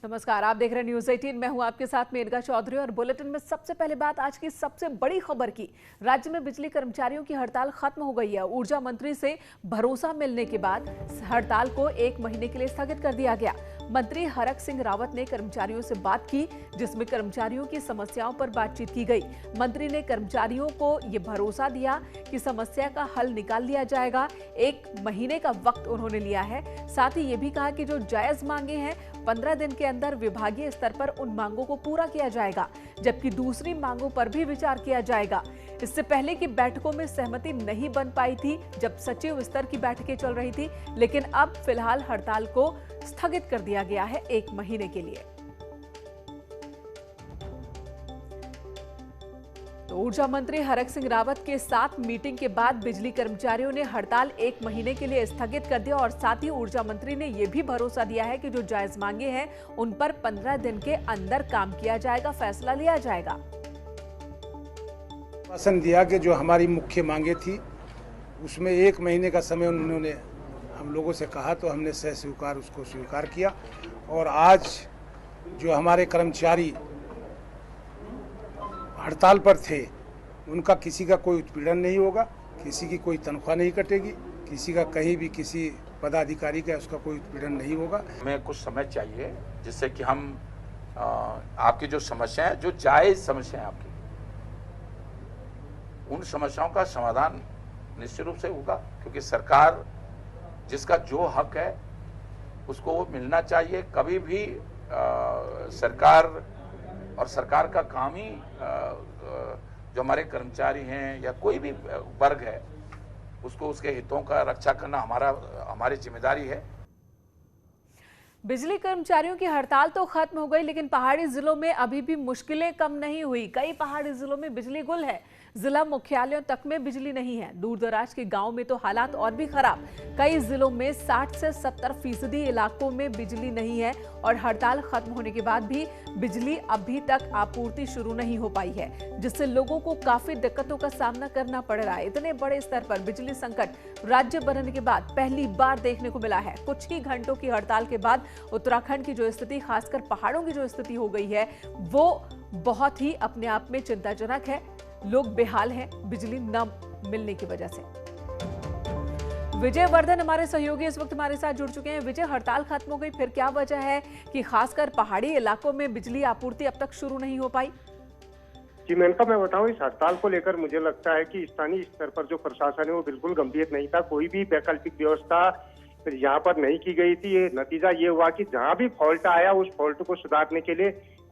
नमस्कार, आप देख रहे हैं न्यूज 18। मैं हूं आपके साथ मेनका चौधरी और बुलेटिन में सबसे पहले बात आज की सबसे बड़ी खबर की। राज्य में बिजली कर्मचारियों की हड़ताल खत्म हो गई है। ऊर्जा मंत्री से भरोसा मिलने के बाद हड़ताल को 1 महीने के लिए स्थगित कर दिया गया। मंत्री हरक सिंह रावत ने कर्मचारियों से बात की, जिसमें कर्मचारियों की समस्याओं पर बातचीत की गई। मंत्री ने कर्मचारियों को ये भरोसा दिया कि समस्या का हल निकाल लिया जाएगा। 1 महीने का वक्त उन्होंने लिया है। साथ ही ये भी कहा कि जो जायज मांगे हैं 15 दिन के अंदर विभागीय स्तर पर उन मांगों को पूरा किया जाएगा, जबकि दूसरी मांगों पर भी विचार किया जाएगा। इससे पहले की बैठकों में सहमति नहीं बन पाई थी जब सचिव स्तर की बैठकें चल रही थी, लेकिन अब फिलहाल हड़ताल को स्थगित कर दिया गया है 1 महीने के लिए। तो ऊर्जा मंत्री हरक सिंह रावत के साथ मीटिंग के बाद बिजली कर्मचारियों ने हड़ताल 1 महीने के लिए स्थगित कर दिया और साथ ही ऊर्जा मंत्री ने यह भी भरोसा दिया है कि जो जायज मांगे हैं उन पर 15 दिन के अंदर काम किया जाएगा, फैसला लिया जाएगा। आश्वासन दिया कि जो हमारी मुख्य मांगे थी उसमें 1 महीने का समय उन्होंने हम लोगों से कहा, तो हमने स्वीकार उसको स्वीकार किया। और आज जो हमारे कर्मचारी हड़ताल पर थे उनका किसी का कोई उत्पीड़न नहीं होगा, किसी की कोई तनख्वाह नहीं कटेगी, किसी का कहीं भी किसी पदाधिकारी का उसका कोई उत्पीड़न नहीं होगा। हमें कुछ समय चाहिए जिससे कि हम आपकी जो समस्या है, जो जायज समस्या है आपकी, उन समस्याओं का समाधान निश्चित रूप से होगा, क्योंकि सरकार जिसका जो हक है उसको वो मिलना चाहिए। कभी भी सरकार और सरकार का काम ही जो हमारे कर्मचारी हैं या कोई भी वर्ग है उसको उसके हितों का रक्षा करना हमारी जिम्मेदारी है। बिजली कर्मचारियों की हड़ताल तो खत्म हो गई, लेकिन पहाड़ी जिलों में अभी भी मुश्किलें कम नहीं हुई। कई पहाड़ी जिलों में बिजली गुल है, जिला मुख्यालयों तक में बिजली नहीं है। दूर दराज के गांव में तो हालात और भी खराब। कई जिलों में 60 से 70% इलाकों में बिजली नहीं है और हड़ताल खत्म होने के बाद भी बिजली अभी तक आपूर्ति शुरू नहीं हो पाई है, जिससे लोगों को काफी दिक्कतों का सामना करना पड़ रहा है। इतने बड़े स्तर पर बिजली संकट राज्य बनने के बाद पहली बार देखने को मिला है। कुछ ही घंटों की हड़ताल के बाद उत्तराखंड की जो स्थिति, खासकर पहाड़ों की जो स्थिति हो गई है, वो बहुत ही अपने आप में चिंताजनक है। लोग बेहाल हैं बिजली न मिलने की वजह से। विजय वर्धन हमारे सहयोगी इस वक्त हमारे साथ जुड़ चुके हैं। विजय, हड़ताल खत्म हो गई, फिर क्या वजह है कि खासकर पहाड़ी इलाकों में बिजली आपूर्ति अब तक शुरू नहीं हो पाई? जी मेनका, मैं बताऊं, इस हड़ताल को लेकर मुझे लगता है कि स्थानीय स्तर पर जो प्रशासन है वो बिल्कुल गंभीर नहीं था। कोई भी वैकल्पिक व्यवस्था यहाँ पर नहीं की गई थी। ये नतीजा ये हुआ कि जहाँ भी फॉल्ट आया उस फॉल्ट को सुधारने के लिए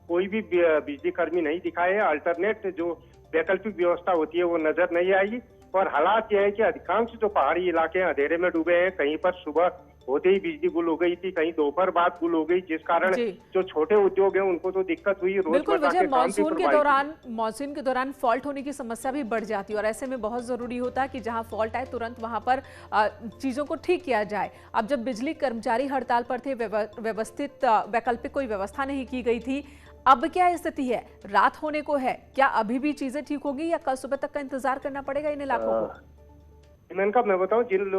कोई भी बिजली कर्मी नहीं दिखाए। अल्टरनेट जो वैकल्पिक व्यवस्था होती है वो नजर नहीं आई। और हालात यह है कि अधिकांश जो पहाड़ी इलाके हैं अंधेरे में डूबे हैं। कहीं पर सुबह होते ही बिजली गुल हो गई थी, कहीं दोपहर बाद गुल हो गई, जिस कारण जो छोटे उद्योग हैं उनको तो दिक्कत हुई। बिल्कुल विजय, मानसून के दौरान फॉल्ट होने की समस्या भी बढ़ जाती है और ऐसे में बहुत जरूरी होता है कि जहां फॉल्ट आए तुरंत वहां पर चीजों को ठीक किया जाए। अब जब बिजली कर्मचारी हड़ताल पर थे, व्यवस्थित वैकल्पिक कोई व्यवस्था नहीं की गई थी, अब क्या स्थिति है? रात होने को है, क्या अभी भी चीजें ठीक होगी या कल सुबह तक का इंतजार करना पड़ेगा इन इलाकों को? इनका मैं बताऊं, जिन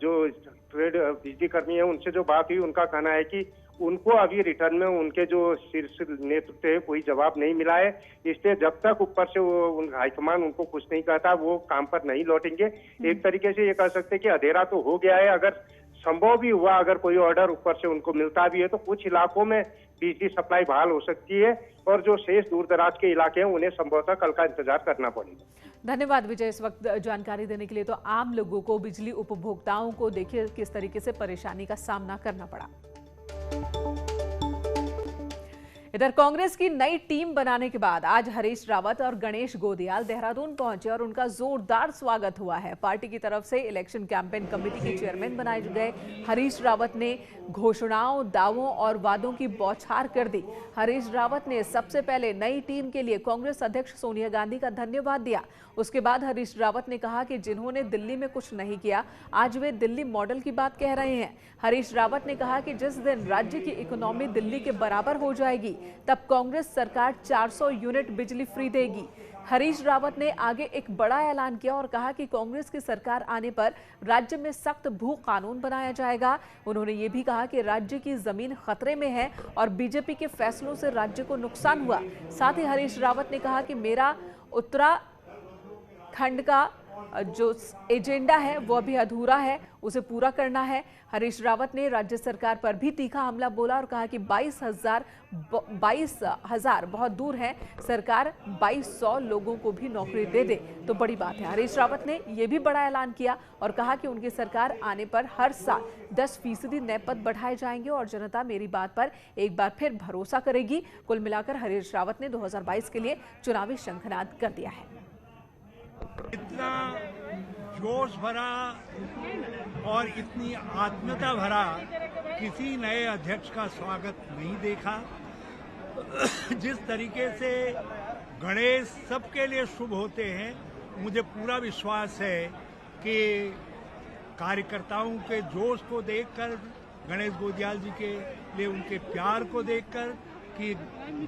जो ट्रेड बिजली कर्मी है उनसे जो बात हुई, उनका कहना है कि उनको अभी रिटर्न में उनके जो शीर्ष नेतृत्व है कोई जवाब नहीं मिला है। इसलिए जब तक ऊपर से वो हाईकमान उनको कुछ नहीं कहता वो काम पर नहीं लौटेंगे। एक तरीके से ये कह सकते हैं कि अंधेरा तो हो गया है। अगर संभव भी हुआ, अगर कोई ऑर्डर ऊपर से उनको मिलता भी है तो कुछ इलाकों में बिजली सप्लाई बहाल हो सकती है और जो शेष दूर दराज के इलाके हैं उन्हें संभवतः कल का इंतजार करना पड़ेगा। धन्यवाद विजय इस वक्त जानकारी देने के लिए। तो आम लोगों को, बिजली उपभोक्ताओं को देखिए किस तरीके से परेशानी का सामना करना पड़ा। इधर कांग्रेस की नई टीम बनाने के बाद आज हरीश रावत और गणेश गोदियाल देहरादून पहुंचे और उनका जोरदार स्वागत हुआ है। पार्टी की तरफ से इलेक्शन कैंपेन कमेटी के चेयरमैन बनाए गए हरीश रावत ने घोषणाओं, दावों और वादों की बौछार कर दी। हरीश रावत ने सबसे पहले नई टीम के लिए कांग्रेस अध्यक्ष सोनिया गांधी का धन्यवाद दिया। उसके बाद हरीश रावत ने कहा कि जिन्होंने दिल्ली में कुछ नहीं किया, आज वे दिल्ली मॉडल की बात कह रहे हैं। हरीश रावत ने कहा कि जिस दिन राज्य की इकोनॉमी दिल्ली के बराबर हो जाएगी तब कांग्रेस सरकार 400 यूनिट बिजली फ्री देगी। हरीश रावत ने आगे एक बड़ा ऐलान किया और कहा कि कांग्रेस की सरकार आने पर राज्य में सख्त भू कानून बनाया जाएगा। उन्होंने ये भी कहा कि राज्य की जमीन खतरे में है और बीजेपी के फैसलों से राज्य को नुकसान हुआ। साथ ही हरीश रावत ने कहा कि मेरा उत्तराखंड का जो एजेंडा है वो अभी अधूरा है, उसे पूरा करना है। हरीश रावत ने राज्य सरकार पर भी तीखा हमला बोला और कहा कि 22,000 बहुत दूर है, सरकार 2200 लोगों को भी नौकरी दे दे तो बड़ी बात है। हरीश रावत ने यह भी बड़ा ऐलान किया और कहा कि उनकी सरकार आने पर हर साल 10% नए पद बढ़ाए जाएंगे और जनता मेरी बात पर एक बार फिर भरोसा करेगी। कुल मिलाकर हरीश रावत ने 2022 के लिए चुनावी शंखनाद कर दिया है। इतना जोश भरा और इतनी आत्मीयता भरा किसी नए अध्यक्ष का स्वागत नहीं देखा। जिस तरीके से गणेश सबके लिए शुभ होते हैं, मुझे पूरा विश्वास है कि कार्यकर्ताओं के जोश को देखकर, गणेश गोदियाल जी के लिए उनके प्यार को देखकर कि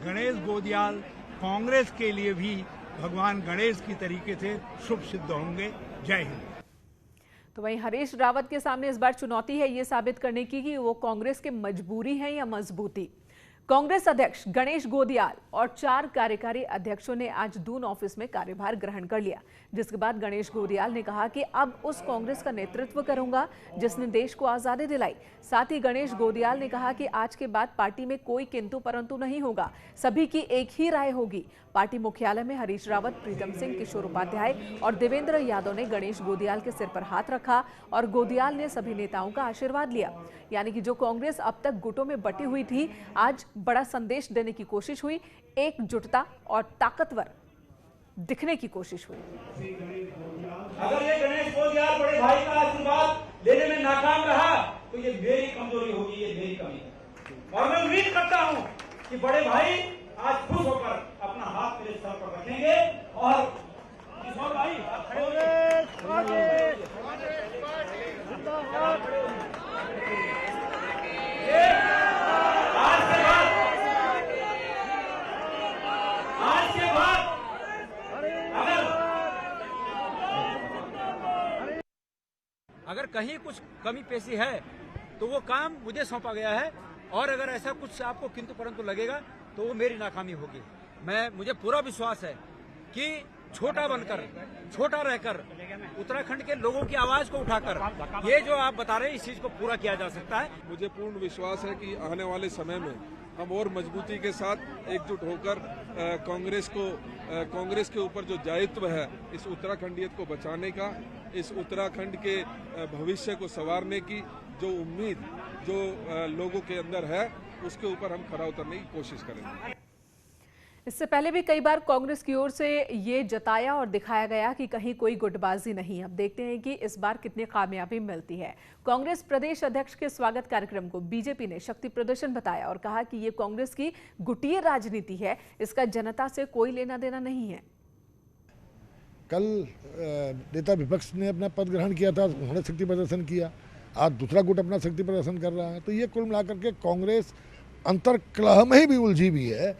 गणेश गोदियाल कांग्रेस के लिए भी भगवान गणेश की तरीके से शुभ सिद्ध होंगे। जय हिंद। तो वहीं हरीश रावत के सामने इस बार चुनौती है ये साबित करने की कि वो कांग्रेस की मजबूरी है या मजबूती। कांग्रेस अध्यक्ष गणेश गोदियाल और 4 कार्यकारी अध्यक्षों ने आज दून ऑफिस में कार्यभार ग्रहण कर लिया, जिसके बाद गणेश गोदियाल ने कहा कि अब उस कांग्रेस का नेतृत्व करूंगा जिसने देश को आजादी दिलाई। साथ ही गणेश गोदियाल ने कहा कि आज के बाद पार्टी में कोई किंतु परंतु नहीं होगा, सभी की एक ही राय होगी। पार्टी मुख्यालय में हरीश रावत, प्रीतम सिंह, किशोर उपाध्याय और देवेंद्र यादव ने गणेश गोदियाल के सिर पर हाथ रखा और गोदियाल ने सभी नेताओं का आशीर्वाद लिया। यानी कि जो कांग्रेस अब तक गुटों में बटी हुई थी, आज बड़ा संदेश देने की कोशिश हुई, एकजुटता और ताकतवर दिखने की कोशिश हुई। अगर ये गणेश गोदियाल बड़े भाई का आशीर्वाद लेने में नाकाम रहा तो ये मेरी कमजोरी होगी, ये मेरी कमी है। और मैं उम्मीद करता हूं कि बड़े भाई आज खुश होकर अपना हाथ मेरे सर पर रखेंगे और किशोर भाई आज के बाद अगर कहीं कुछ कमी पेशी है तो वो काम मुझे सौंपा गया है, और अगर ऐसा कुछ आपको किंतु परंतु लगेगा तो वो मेरी नाकामी होगी। मुझे पूरा विश्वास है कि छोटा बनकर, छोटा रहकर उत्तराखंड के लोगों की आवाज को उठाकर ये जो आप बता रहे हैं इस चीज को पूरा किया जा सकता है। मुझे पूर्ण विश्वास है कि आने वाले समय में हम और मजबूती के साथ एकजुट होकर कांग्रेस के ऊपर जो दायित्व है इस उत्तराखंडियत को बचाने का, इस उत्तराखंड के भविष्य को संवारने की जो उम्मीद जो लोगों के अंदर है उसके ऊपर हम खरा उतरने की कोशिश करेंगे। इससे पहले भी कई बार कांग्रेस की ओर से ये जताया और दिखाया गया कि कहीं कोई गुटबाजी नहीं। अब देखते हैं कि इस बार कितनी कामयाबी मिलती है। कांग्रेस प्रदेश अध्यक्ष के स्वागत कार्यक्रम को बीजेपी ने शक्ति प्रदर्शन बताया और कहा कि ये कांग्रेस की गुटीय राजनीति है, इसका जनता से कोई लेना देना नहीं है। कल नेता विपक्ष ने अपना पद ग्रहण किया था, उन्होंने शक्ति प्रदर्शन किया, आज दूसरा गुट अपना शक्ति प्रदर्शन कर रहा है। तो ये कुल मिलाकर के कांग्रेस अंतर्कलह में ही भी उलझी हुई है।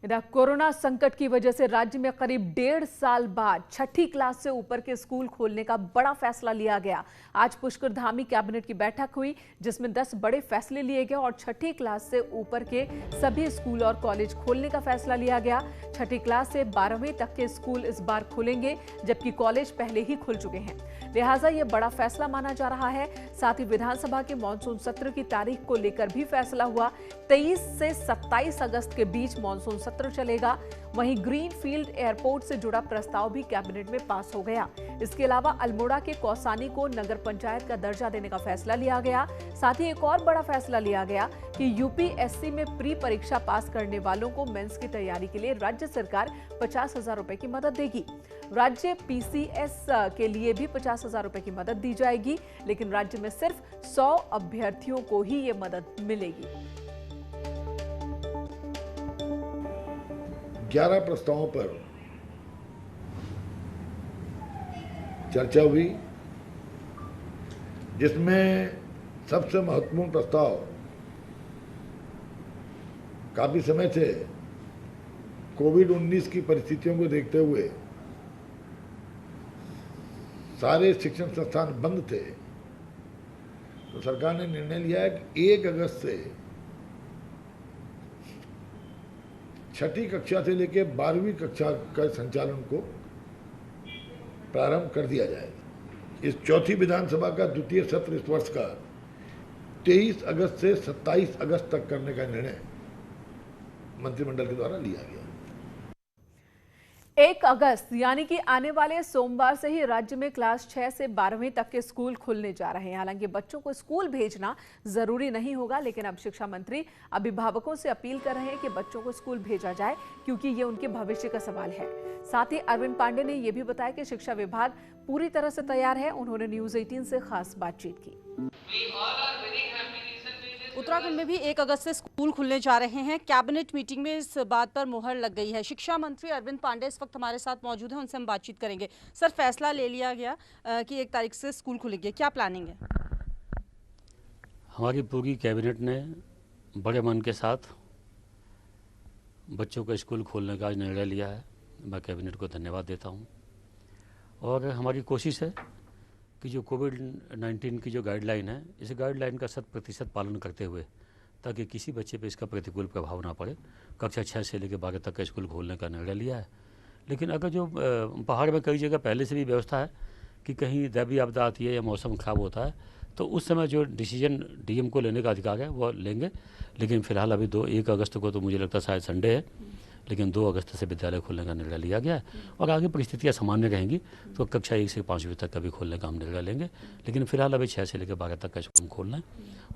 इधर कोरोना संकट की वजह से राज्य में करीब 1.5 साल बाद 6ठी क्लास से ऊपर के स्कूल खोलने का बड़ा फैसला लिया गया। आज पुष्कर धामी कैबिनेट की बैठक हुई जिसमें 10 बड़े फैसले लिए गए और 6ठी क्लास से ऊपर के सभी स्कूल और कॉलेज खोलने का फैसला लिया गया। 6ठी क्लास से 12वीं तक के स्कूल इस बार खुलेंगे, जबकि कॉलेज पहले ही खुल चुके हैं, लिहाजा ये बड़ा फैसला माना जा रहा है। साथ ही विधानसभा के मानसून सत्र की तारीख को लेकर भी फैसला हुआ। 23 से 27 अगस्त के बीच मानसून सत्र चलेगा। वहीं ग्रीन फील्ड एयरपोर्ट से जुड़ा प्रस्ताव भी कैबिनेट में पास हो गया। इसके अलावा अल्मोड़ा के कौसानी को नगर पंचायत का दर्जा देने का फैसला लिया गया। साथ ही एक और बड़ा फैसला लिया गया कि यूपीएससी में प्री परीक्षा पास करने वालों को मेंस की तैयारी के लिए राज्य सरकार 50,000 रुपए की मदद देगी। राज्य पीसीएस के लिए भी 50,000 रुपए की मदद दी जाएगी, लेकिन राज्य में सिर्फ 100 अभ्यर्थियों को ही ये मदद मिलेगी। 11 प्रस्तावों पर चर्चा हुई, जिसमें सबसे महत्वपूर्ण प्रस्ताव काफी समय से कोविड-19 की परिस्थितियों को देखते हुए सारे शिक्षण संस्थान बंद थे, तो सरकार ने निर्णय लिया है कि 1 अगस्त से 6ठी कक्षा से लेकर 12वीं कक्षा का संचालन को प्रारंभ कर दिया जाएगा। इस चौथी विधानसभा का द्वितीय सत्र इस वर्ष का 23 अगस्त से 27 अगस्त तक करने का निर्णय मंत्रिमंडल के द्वारा लिया गया। 1 अगस्त यानी कि आने वाले सोमवार से ही राज्य में क्लास 6 से 12वीं तक के स्कूल खुलने जा रहे हैं। हालांकि बच्चों को स्कूल भेजना जरूरी नहीं होगा, लेकिन अब शिक्षा मंत्री अभिभावकों से अपील कर रहे हैं कि बच्चों को स्कूल भेजा जाए, क्योंकि ये उनके भविष्य का सवाल है। साथ ही अरविंद पांडे ने यह भी बताया कि शिक्षा विभाग पूरी तरह से तैयार है। उन्होंने न्यूज 18 से खास बातचीत की। उत्तराखंड में भी 1 अगस्त से स्कूल खुलने जा रहे हैं। कैबिनेट मीटिंग में इस बात पर मुहर लग गई है। शिक्षा मंत्री अरविंद पांडे इस वक्त हमारे साथ मौजूद हैं, उनसे हम बातचीत करेंगे। सर, फैसला ले लिया गया कि 1 तारीख से स्कूल खुलेंगे, क्या प्लानिंग है? हमारी पूरी कैबिनेट ने बड़े मन के साथ बच्चों को स्कूल खोलने का निर्णय लिया है। मैं कैबिनेट को धन्यवाद देता हूँ। और हमारी कोशिश है कि जो कोविड-19 की जो गाइडलाइन है, इस गाइडलाइन का 100% पालन करते हुए, ताकि किसी बच्चे पे इसका प्रतिकूल प्रभाव ना पड़े, कक्षा 6 से लेकर 12 तक का स्कूल खोलने का निर्णय लिया है। लेकिन अगर जो पहाड़ में कई जगह पहले से भी व्यवस्था है कि कहीं दैवीय आपदा आती है या मौसम खराब होता है, तो उस समय जो डिसीजन डीएम को लेने का अधिकार है वो लेंगे। लेकिन फिलहाल अभी 1 अगस्त को तो मुझे लगता है शायद संडे है, लेकिन 2 अगस्त से विद्यालय खोलने का निर्णय लिया गया है। और आगे परिस्थितियां सामान्य रहेंगी तो कक्षा 1 से 5वीं तक का भी खोलने का हम निर्णय लेंगे। लेकिन फिलहाल अभी 6 से लेकर 12 तक का स्कूल खोलना है।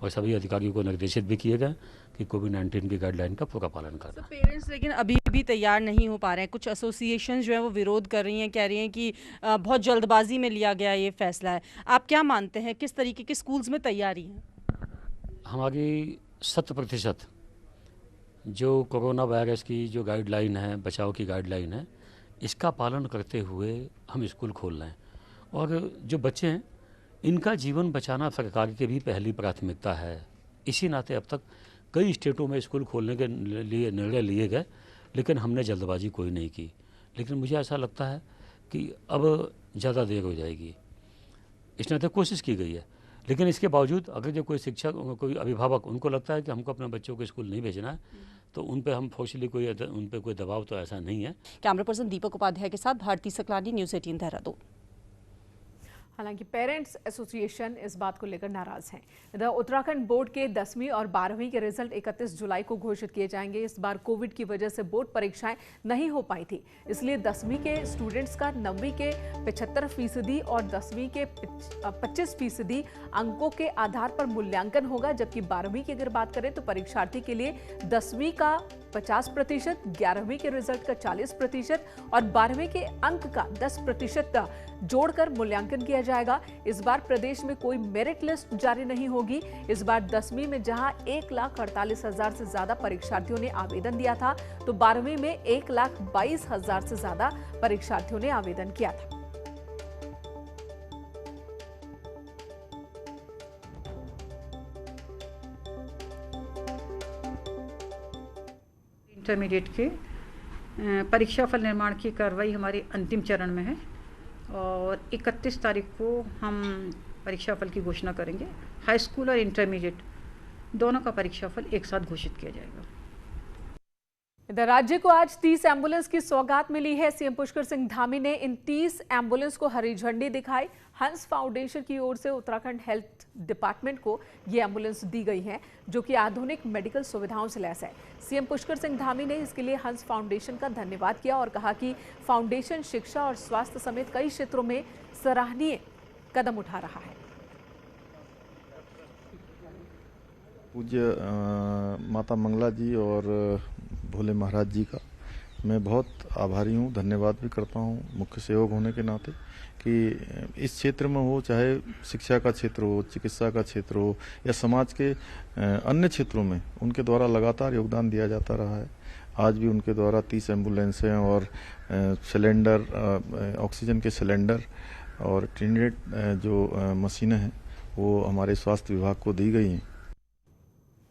और सभी अधिकारियों को निर्देशित भी किए गए कि कोविड-19 की गाइडलाइन का पूरा पालन करना। पेरेंट्स लेकिन अभी भी तैयार नहीं हो पा रहे हैं। कुछ एसोसिएशन जो है वो विरोध कर रही हैं, कह रही हैं कि बहुत जल्दबाजी में लिया गया ये फैसला है। आप क्या मानते हैं, किस तरीके के स्कूल्स में तैयारी है? हमारी 100% जो कोरोना वायरस की जो गाइडलाइन है, बचाव की गाइडलाइन है, इसका पालन करते हुए हम स्कूल खोल रहे हैं। और जो बच्चे हैं, इनका जीवन बचाना सरकार की भी पहली प्राथमिकता है। इसी नाते अब तक कई स्टेटों में स्कूल खोलने के लिए निर्णय लिए गए, लेकिन हमने जल्दबाजी कोई नहीं की। लेकिन मुझे ऐसा लगता है कि अब ज़्यादा देर हो जाएगी। इस नाते कोशिश की गई है, लेकिन इसके बावजूद अगर जो कोई शिक्षक, कोई अभिभावक, उनको लगता है कि हमको अपने बच्चों को स्कूल नहीं भेजना है, तो उन पे हम फोर्सली उन पे कोई दबाव तो ऐसा नहीं है। कैमरा पर्सन दीपक उपाध्याय के साथ भारती सकलानी, न्यूज़ 18 देहरादून। हालांकि पेरेंट्स एसोसिएशन इस बात को लेकर नाराज हैं। इधर उत्तराखंड बोर्ड के 10वीं और 12वीं के रिजल्ट 31 जुलाई को घोषित किए जाएंगे। इस बार कोविड की वजह से बोर्ड परीक्षाएं नहीं हो पाई थी, इसलिए 10वीं के स्टूडेंट्स का 9वीं के 75% और 10वीं के 25% अंकों के आधार पर मूल्यांकन होगा। जबकि 12वीं की अगर बात करें तो परीक्षार्थी के लिए 10वीं का 50%, 11वीं के रिजल्ट का 40% और 12वीं के अंक का 10% जोड़कर मूल्यांकन किया जाएगा। इस बार प्रदेश में कोई मेरिट लिस्ट जारी नहीं होगी। इस बार 10वीं में जहां 1,48,000 से ज्यादा परीक्षार्थियों ने आवेदन दिया था, तो 12वीं में 1,22,000 से ज्यादा परीक्षार्थियों ने आवेदन किया था। इंटरमीडिएट के परीक्षा फल निर्माण की कार्रवाई हमारी अंतिम चरण में है और 31 तारीख को हम परीक्षा फल की घोषणा करेंगे। हाई स्कूल और इंटरमीडिएट दोनों का परीक्षा फल एक साथ घोषित किया जाएगा। इधर राज्य को आज 30 एम्बुलेंस की सौगात मिली है। सीएम पुष्कर सिंह धामी ने इन 30 एम्बुलेंस को हरी झंडी दिखाई। हंस फाउंडेशन की ओर से उत्तराखंड हेल्थ डिपार्टमेंट को ये एम्बुलेंस दी गई है, जो कि आधुनिक मेडिकल सुविधाओं से लैस है। सीएम पुष्कर सिंह धामी ने इसके लिए हंस फाउंडेशन का धन्यवाद किया और कहा कि फाउंडेशन शिक्षा और स्वास्थ्य समेत कई क्षेत्रों में सराहनीय कदम उठा रहा है। पूज्य माता मंगला जी और भोले महाराज जी का मैं बहुत आभारी हूँ, धन्यवाद भी करता हूँ मुख्य सेवक होने के नाते, कि इस क्षेत्र में हो, चाहे शिक्षा का क्षेत्र हो, चिकित्सा का क्षेत्र हो या समाज के अन्य क्षेत्रों में, उनके द्वारा लगातार योगदान दिया जाता रहा है। आज भी उनके द्वारा 30 एम्बुलेंसें और सिलेंडर, ऑक्सीजन के सिलेंडर और ट्रिनेट जो मशीनें हैं वो हमारे स्वास्थ्य विभाग को दी गई हैं।